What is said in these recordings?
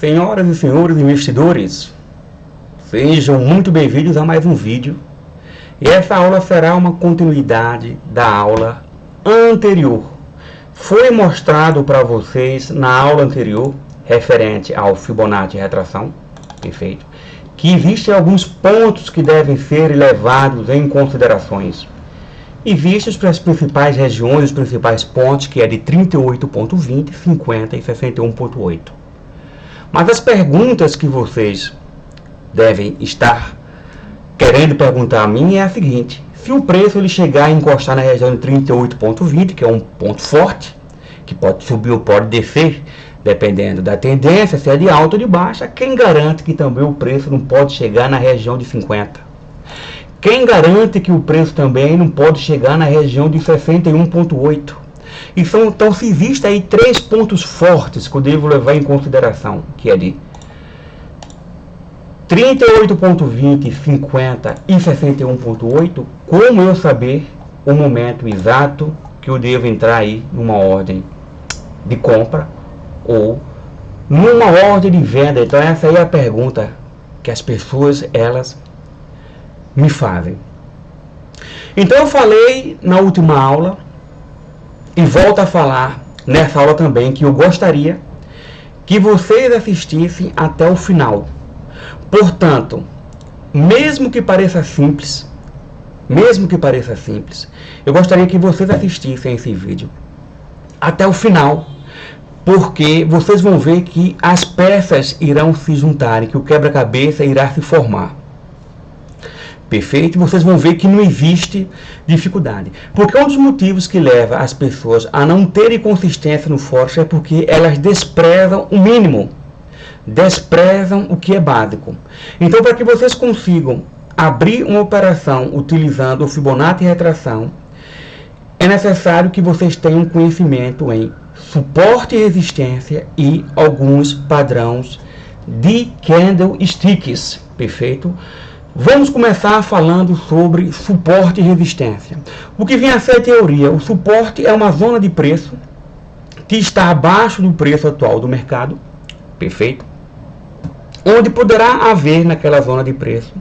Senhoras e senhores investidores, sejam muito bem-vindos a mais um vídeo. E essa aula será uma continuidade da aula anterior. Foi mostrado para vocês na aula anterior, referente ao Fibonacci retração, perfeito, que existem alguns pontos que devem ser levados em considerações. E vistos para as principais regiões, os principais pontos, que é de 38,20, 50 e 61,8. Mas as perguntas que vocês devem estar querendo perguntar a mim é a seguinte: se o preço ele chegar a encostar na região de 38,20, que é um ponto forte, que pode subir ou pode descer, dependendo da tendência, se é de alta ou de baixa, quem garante que também o preço não pode chegar na região de 50? Quem garante que o preço também não pode chegar na região de 61,8? Então, se existem aí três pontos fortes que eu devo levar em consideração, que é de 38,20, 50 e 61,8, como eu saber o momento exato que eu devo entrar aí numa ordem de compra ou numa ordem de venda? Então essa aí é a pergunta que as pessoas elas me fazem. Então eu falei na última aula e volto a falar nessa aula também que eu gostaria que vocês assistissem até o final. Portanto, mesmo que pareça simples, eu gostaria que vocês assistissem esse vídeo até o final, porque vocês vão ver que as peças irão se juntarem, que o quebra-cabeça irá se formar. Perfeito? Vocês vão ver que não existe dificuldade. Porque um dos motivos que leva as pessoas a não terem consistência no Forex é porque elas desprezam o mínimo, desprezam o que é básico. Então, para que vocês consigam abrir uma operação utilizando o Fibonacci retração, é necessário que vocês tenham conhecimento em suporte e resistência e alguns padrões de candlesticks. Perfeito? Vamos começar falando sobre suporte e resistência. O que vem a ser a teoria? O suporte é uma zona de preço que está abaixo do preço atual do mercado, perfeito? Onde poderá haver naquela zona de preço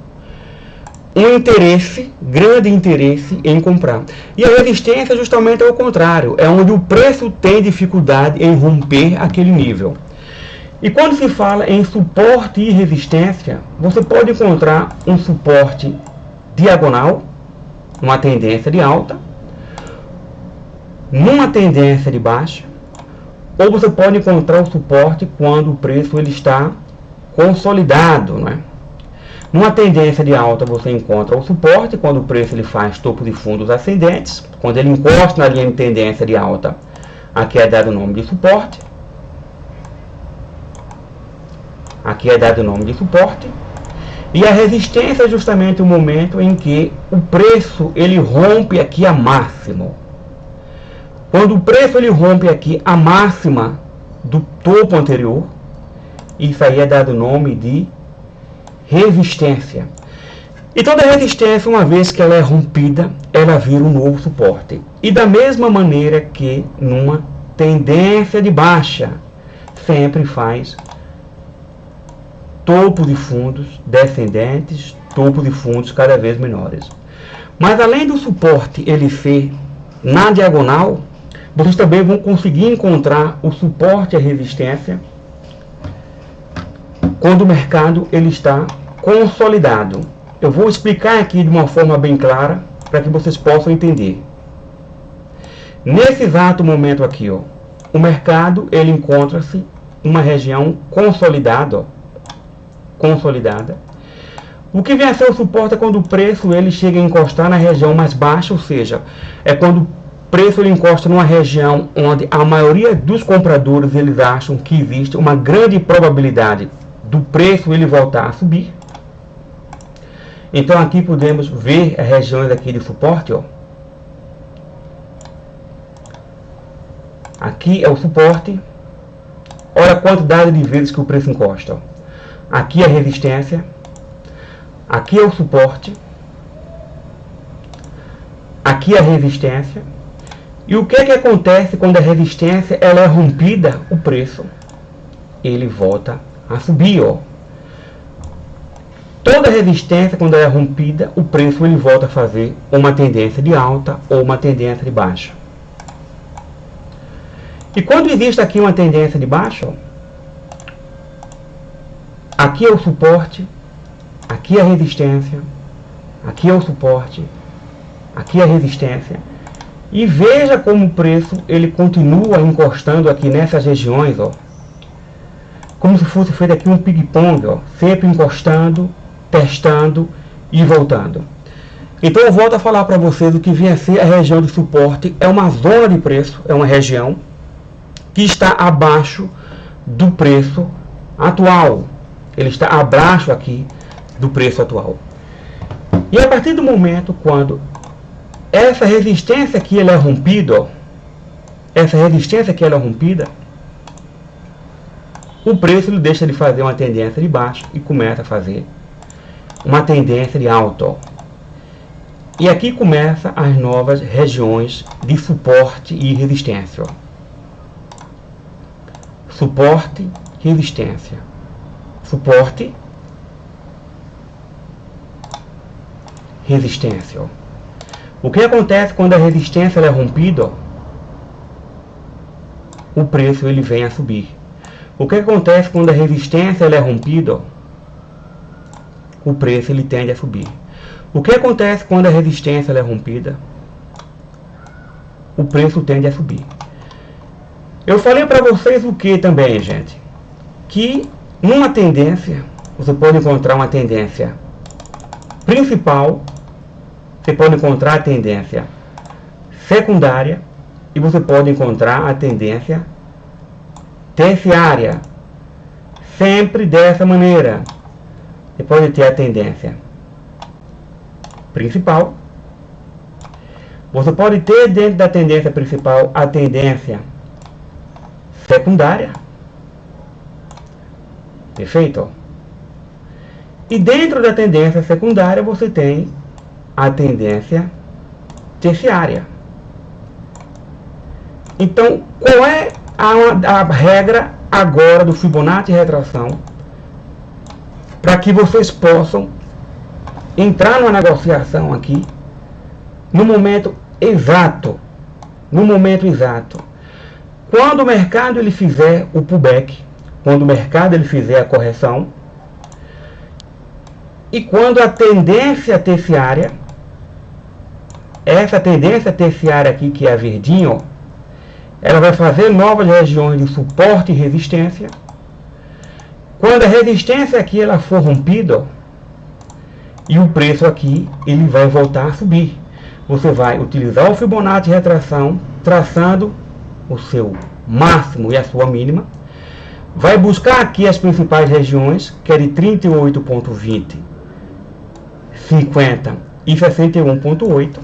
um interesse, grande interesse em comprar. E a resistência justamente é o contrário, é onde o preço tem dificuldade em romper aquele nível. E quando se fala em suporte e resistência, você pode encontrar um suporte diagonal, uma tendência de alta, numa tendência de baixa, ou você pode encontrar o suporte quando o preço ele está consolidado, né? Numa tendência de alta você encontra o suporte quando o preço ele faz topo de fundos ascendentes, quando ele encosta na linha de tendência de alta, aqui é dado o nome de suporte. Aqui é dado o nome de suporte. E a resistência é justamente o momento em que o preço ele rompe aqui a máxima. Quando o preço ele rompe aqui a máxima do topo anterior, isso aí é dado o nome de resistência. E toda resistência, uma vez que ela é rompida, ela vira um novo suporte. E da mesma maneira que numa tendência de baixa, sempre faz topo de fundos descendentes, topo de fundos cada vez menores. Mas além do suporte ele ser na diagonal, vocês também vão conseguir encontrar o suporte e a resistência quando o mercado ele está consolidado. Eu vou explicar aqui de uma forma bem clara para que vocês possam entender. Nesse exato momento aqui, ó, o mercado ele encontra-se em uma região consolidada, ó, consolidada. O que vem a ser o suporte é quando o preço ele chega a encostar na região mais baixa, ou seja, é quando o preço ele encosta numa região onde a maioria dos compradores eles acham que existe uma grande probabilidade do preço ele voltar a subir. Então aqui podemos ver as regiões aqui de suporte, ó. Aqui é o suporte. Olha a quantidade de vezes que o preço encosta, ó. Aqui é a resistência, aqui é o suporte, aqui é a resistência. E o que é que acontece quando a resistência ela é rompida? O preço ele volta a subir, ó. Toda resistência, quando ela é rompida, o preço ele volta a fazer uma tendência de alta ou uma tendência de baixa. E quando existe aqui uma tendência de baixa, ó, aqui é o suporte, aqui é a resistência, aqui é o suporte, aqui é a resistência. E veja como o preço ele continua encostando aqui nessas regiões, ó, como se fosse feito aqui um ping-pong, ó, sempre encostando, testando e voltando. Então eu volto a falar para vocês o que vem a ser a região de suporte. É uma zona de preço, é uma região que está abaixo do preço atual. Ele está abaixo aqui do preço atual. E a partir do momento quando essa resistência aqui ela é rompida, ó, essa resistência aqui ela é rompida, o preço ele deixa de fazer uma tendência de baixo e começa a fazer uma tendência de alta, ó. E aqui começa as novas regiões de suporte e resistência, ó. Suporte, resistência, suporte, resistência, ó. O que acontece quando a resistência ela é rompida, ó, o preço ele vem a subir. O que acontece quando a resistência ela é rompida, ó, o preço ele tende a subir. O que acontece quando a resistência ela é rompida? O preço tende a subir. Eu falei para vocês o que também, gente? Que numa tendência, você pode encontrar uma tendência principal, você pode encontrar a tendência secundária e você pode encontrar a tendência terciária. Sempre dessa maneira. Você pode ter a tendência principal. Você pode ter dentro da tendência principal a tendência secundária. Perfeito? E dentro da tendência secundária você tem a tendência terciária. Então, qual é a regra agora do Fibonacci retração para que vocês possam entrar numa negociação aqui no momento exato, quando o mercado ele fizer o pullback, quando o mercado ele fizer a correção e quando a tendência terciária, essa tendência terciária aqui que é a verdinha, ó, ela vai fazer novas regiões de suporte e resistência. Quando a resistência aqui ela for rompida, ó, e o preço aqui ele vai voltar a subir. Você vai utilizar o Fibonacci retração, traçando o seu máximo e a sua mínima. Vai buscar aqui as principais regiões, que é de 38,20, 50 e 61,8.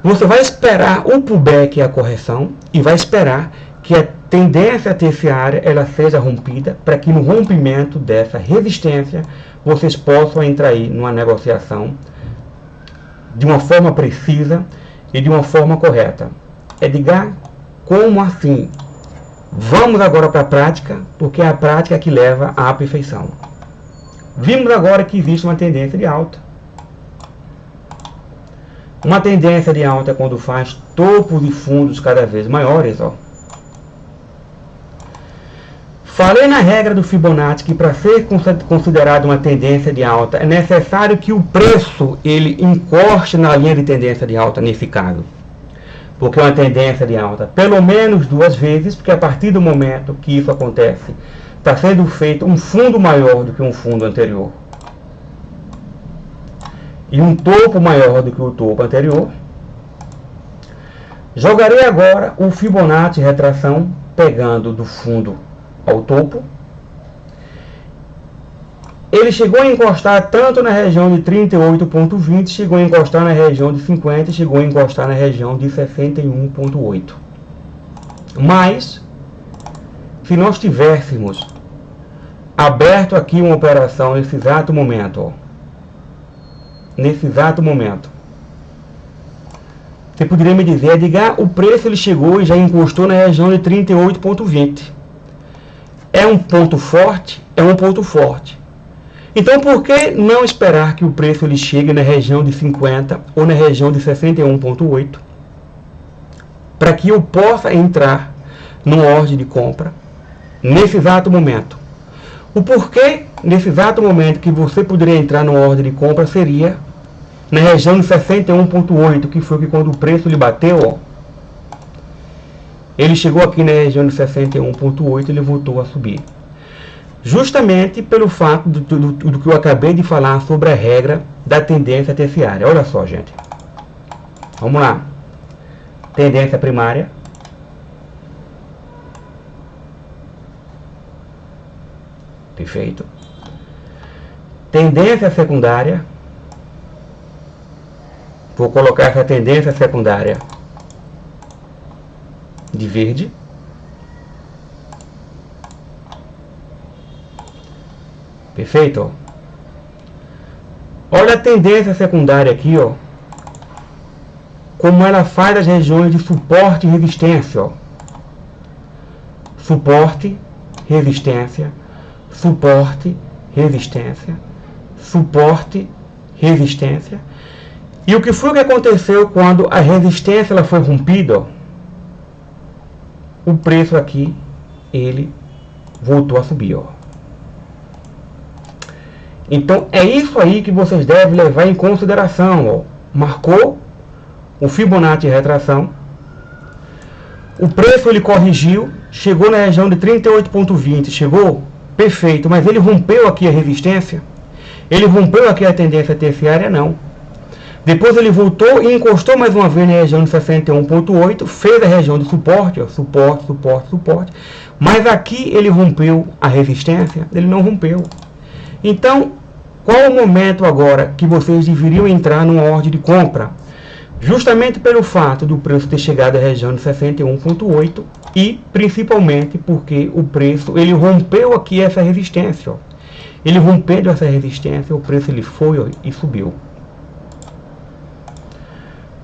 Você vai esperar o pullback e a correção e vai esperar que a tendência terciária ela seja rompida, para que no rompimento dessa resistência vocês possam entrar aí numa negociação de uma forma precisa e de uma forma correta. Edgar, como assim? Vamos agora para a prática, porque é a prática que leva à perfeição. Vimos agora que existe uma tendência de alta. Uma tendência de alta é quando faz topos e fundos cada vez maiores, ó. Falei na regra do Fibonacci que para ser considerado uma tendência de alta é necessário que o preço ele encoste na linha de tendência de alta nesse caso. Porque é uma tendência de alta pelo menos duas vezes, porque a partir do momento que isso acontece, está sendo feito um fundo maior do que um fundo anterior. E um topo maior do que o topo anterior. Jogarei agora o Fibonacci retração pegando do fundo ao topo. Ele chegou a encostar tanto na região de 38,20, chegou a encostar na região de 50, chegou a encostar na região de 61,8. Mas, se nós tivéssemos aberto aqui uma operação nesse exato momento, ó, nesse exato momento, você poderia me dizer, Edgar, o preço ele chegou e já encostou na região de 38,20. É um ponto forte? é um ponto forte. Então, por que não esperar que o preço ele chegue na região de 50 ou na região de 61,8 para que eu possa entrar numa ordem de compra nesse exato momento? O porquê, nesse exato momento, que você poderia entrar numa ordem de compra seria na região de 61,8, que foi que quando o preço lhe bateu, ó, ele chegou aqui na região de 61,8 e ele voltou a subir. Justamente pelo fato do que eu acabei de falar sobre a regra da tendência terciária. Olha só, gente. Vamos lá. Tendência primária. Perfeito. Tendência secundária. Vou colocar essa tendência secundária de verde. Perfeito? Olha a tendência secundária aqui, ó. Como ela faz as regiões de suporte e resistência, ó. Suporte, resistência, suporte, resistência, suporte, resistência. E o que foi que aconteceu quando a resistência ela foi rompida, ó? O preço aqui, ele voltou a subir, ó. Então é isso aí que vocês devem levar em consideração, ó. Marcou o Fibonacci retração, o preço ele corrigiu, chegou na região de 38,20, chegou perfeito, mas ele rompeu aqui a resistência, ele rompeu aqui a tendência terciária, não. Depois ele voltou e encostou mais uma vez na região de 61,8, fez a região de suporte, ó, suporte, suporte, suporte, mas aqui ele rompeu a resistência, ele não rompeu. Então, qual o momento agora que vocês deveriam entrar numa ordem de compra? Justamente pelo fato do preço ter chegado à região de 61,8 e principalmente porque o preço ele rompeu aqui essa resistência, ó. Ele rompendo essa resistência, o preço ele foi, ó, e subiu.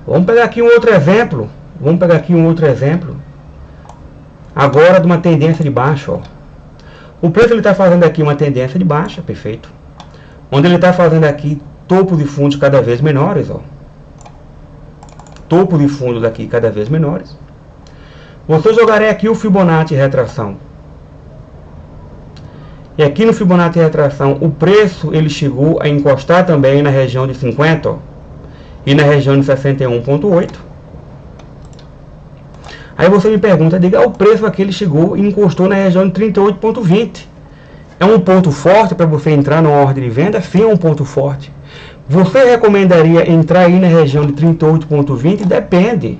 Vamos pegar aqui um outro exemplo. Agora de uma tendência de baixa, ó. O preço ele está fazendo aqui uma tendência de baixa, perfeito. Onde ele está fazendo aqui topo de fundos cada vez menores, ó. Topo de fundos aqui cada vez menores. Você jogarei aqui o Fibonacci retração. E aqui no Fibonacci retração, o preço ele chegou a encostar também na região de 50, ó, e na região de 61,8. Aí você me pergunta, diga, o preço aqui ele chegou e encostou na região de 38,20. É um ponto forte para você entrar numa ordem de venda? Sim, é um ponto forte. Você recomendaria entrar aí na região de 38,20? Depende.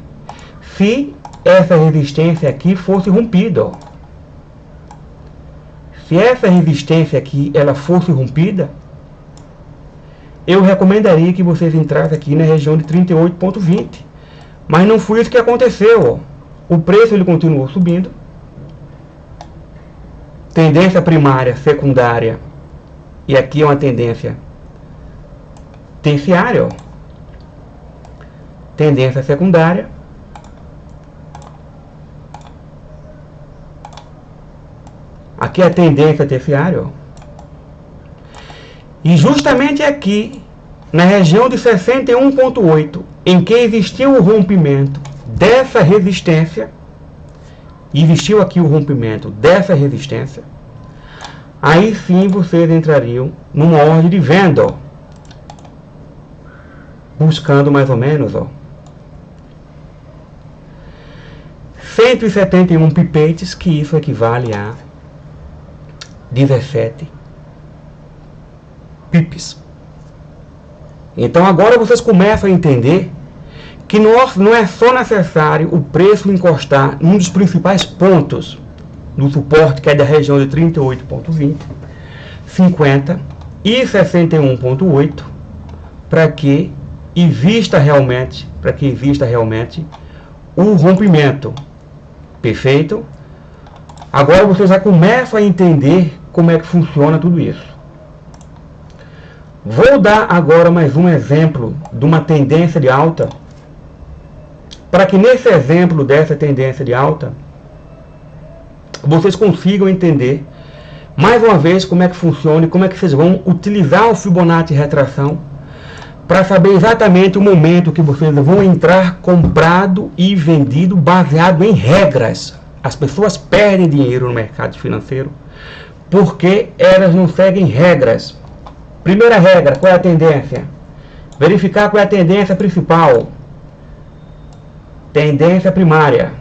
Se essa resistência aqui fosse rompida, ó. Se essa resistência aqui ela fosse rompida, eu recomendaria que vocês entrassem aqui na região de 38,20. Mas não foi isso que aconteceu, ó. O preço ele continuou subindo. Tendência primária, secundária. E aqui é uma tendência terciária, ó. Tendência secundária. Aqui é a tendência terciária, ó. E justamente aqui, na região de 61,8, em que existiu o rompimento dessa resistência, existiu aqui o rompimento dessa resistência, aí sim vocês entrariam numa ordem de venda, ó, buscando mais ou menos, ó, 171 pipetes, que isso equivale a 17 pips. Então agora vocês começam a entender que não é só necessário o preço encostar num dos principais pontos do suporte, que é da região de 38,20, 50 e 61,8, para que exista realmente o rompimento. Perfeito? Agora vocês já começam a entender como é que funciona tudo isso. Vou dar agora mais um exemplo de uma tendência de alta, para que nesse exemplo dessa tendência de alta, vocês consigam entender Mais uma vez, como é que funciona e como é que vocês vão utilizar o Fibonacci retração para saber exatamente o momento que vocês vão entrar comprado e vendido baseado em regras. As pessoas perdem dinheiro no mercado financeiro porque elas não seguem regras. Primeira regra, qual é a tendência? Verificar qual é a tendência principal. Tendência primária.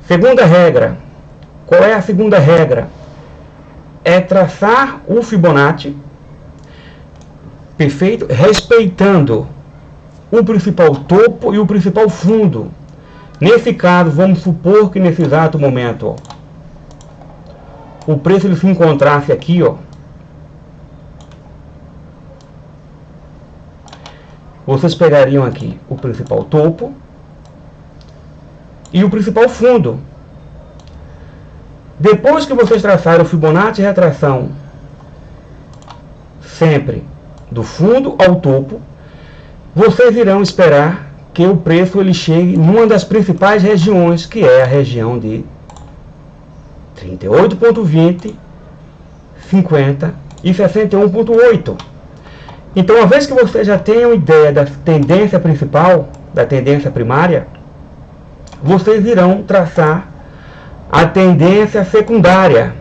Segunda regra. Qual é a segunda regra? É traçar o Fibonacci, perfeito, respeitando o principal topo e o principal fundo. Nesse caso, vamos supor que nesse exato momento, ó, o preço ele se encontrasse aqui, ó. Vocês pegariam aqui o principal topo e o principal fundo. Depois que vocês traçarem o Fibonacci retração sempre do fundo ao topo, vocês irão esperar que o preço ele chegue numa das principais regiões, que é a região de 38,20, 50 e 61,8. Então, uma vez que você já tem uma ideia da tendência principal, da tendência primária, vocês irão traçar a tendência secundária.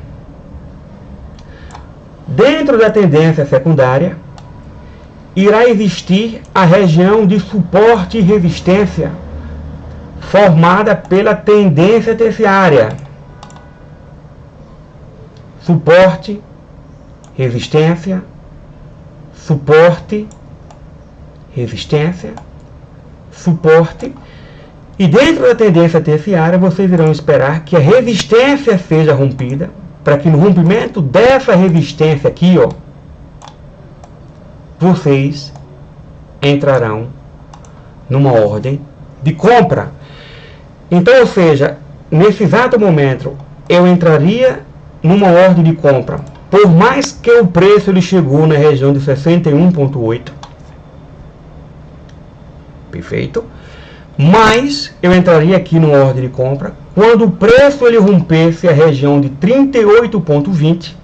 Dentro da tendência secundária, irá existir a região de suporte e resistência formada pela tendência terciária. Suporte, resistência, suporte, resistência, suporte. E dentro da tendência terciária, vocês irão esperar que a resistência seja rompida, para que no rompimento dessa resistência aqui, ó, vocês entrarão numa ordem de compra. Então, ou seja, nesse exato momento, eu entraria numa ordem de compra, por mais que o preço ele chegou na região de 61,8, perfeito, mas eu entraria aqui numa ordem de compra quando o preço ele rompesse a região de 38,20,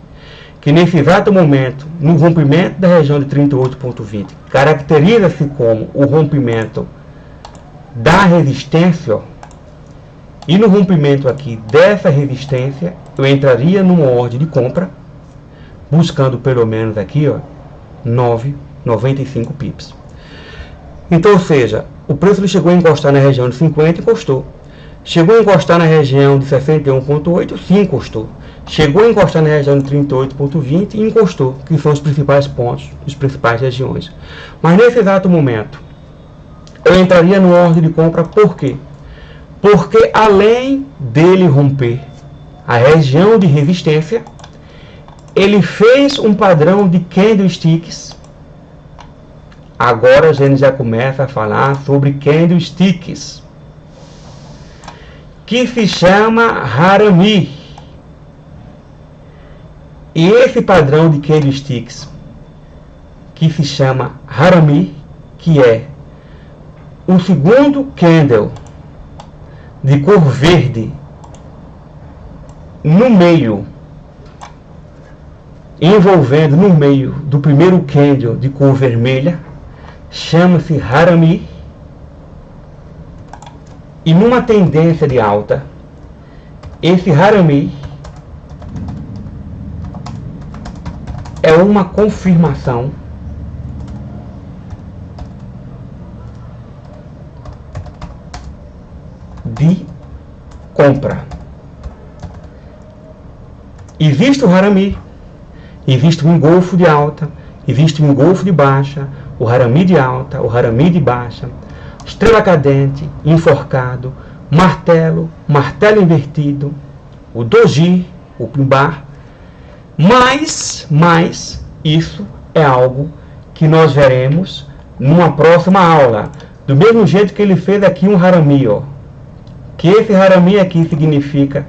que nesse exato momento, no rompimento da região de 38,20, caracteriza-se como o rompimento da resistência, ó, e no rompimento aqui dessa resistência, eu entraria numa ordem de compra, buscando pelo menos aqui, ó, 9,95 pips. Então, ou seja, o preço ele chegou a encostar na região de 50, encostou. Chegou a encostar na região de 61,8, sim, encostou. Chegou a encostar na região de 38,20 e encostou, que são os principais pontos, as principais regiões. Mas nesse exato momento, eu entraria numa ordem de compra, por quê? Porque além dele romper a região de resistência, ele fez um padrão de candlesticks. Agora a gente já começa a falar sobre candlesticks, que se chama Harami. E esse padrão de candlesticks, que se chama Harami, que é o segundo candle de cor verde no meio, envolvendo no meio do primeiro candle de cor vermelha, chama-se Harami. E numa tendência de alta, esse Harami é uma confirmação de compra. Existe o Harami, existe um engolfo de alta, existe um engolfo de baixa, o Harami de alta, o Harami de baixa, estrela cadente, enforcado, martelo, martelo invertido, o doji, o pin-bar. Mas isso é algo que nós veremos numa próxima aula. Do mesmo jeito que ele fez aqui um Harami, ó, que esse Harami aqui significa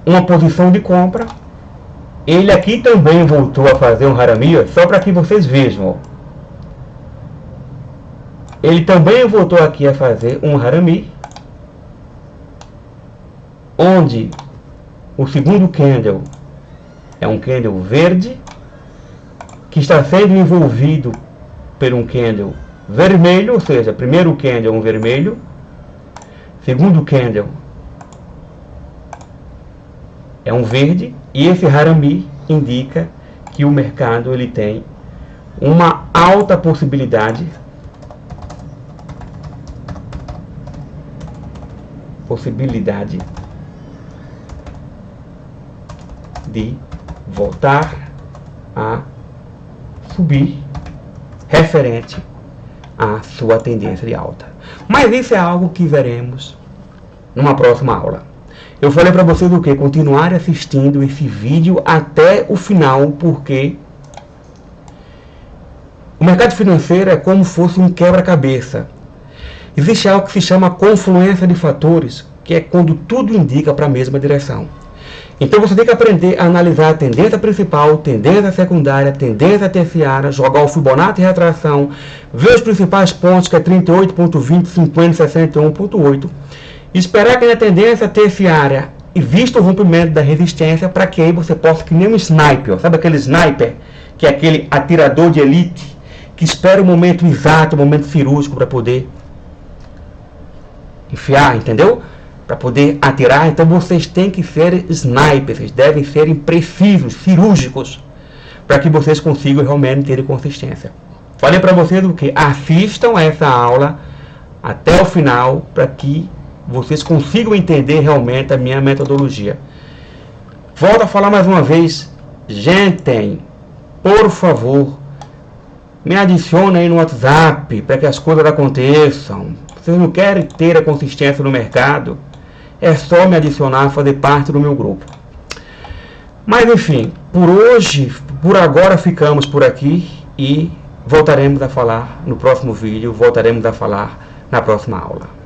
uma posição de compra. Ele aqui também voltou a fazer um Harami, ó, só para que vocês vejam, ó. Ele também voltou aqui a fazer um Harami, onde o segundo candle é um candle verde, que está sendo envolvido por um candle vermelho, ou seja, primeiro candle é um vermelho, segundo candle é um verde, e esse Harambee indica que o mercado ele tem uma alta possibilidade de voltar a subir referente à sua tendência de alta. Mas isso é algo que veremos numa próxima aula. Eu falei para vocês o que? Continuar assistindo esse vídeo até o final, porque o mercado financeiro é como se fosse um quebra-cabeça. Existe algo que se chama confluência de fatores, que é quando tudo indica para a mesma direção. Então você tem que aprender a analisar a tendência principal, tendência secundária, tendência terciária, jogar o Fibonacci de retração, ver os principais pontos, que é 38.20, 50, 61.8, esperar que na tendência terciária exista o rompimento da resistência, para que aí você possa, que nem um sniper, sabe aquele sniper, que é aquele atirador de elite, que espera o momento exato, o momento cirúrgico para poder enfiar, entendeu? Para poder atirar. Então vocês têm que ser snipers, vocês devem ser precisos, cirúrgicos, para que vocês consigam realmente ter consistência. Falei para vocês o que? Assistam a essa aula até o final, para que vocês consigam entender realmente a minha metodologia. Volto a falar mais uma vez, gente, por favor, me adicione aí no WhatsApp, para que as coisas aconteçam. Vocês não querem ter a consistência no mercado? É só me adicionar, fazer parte do meu grupo. Mas enfim, por hoje, por agora ficamos por aqui, e voltaremos a falar no próximo vídeo, voltaremos a falar na próxima aula.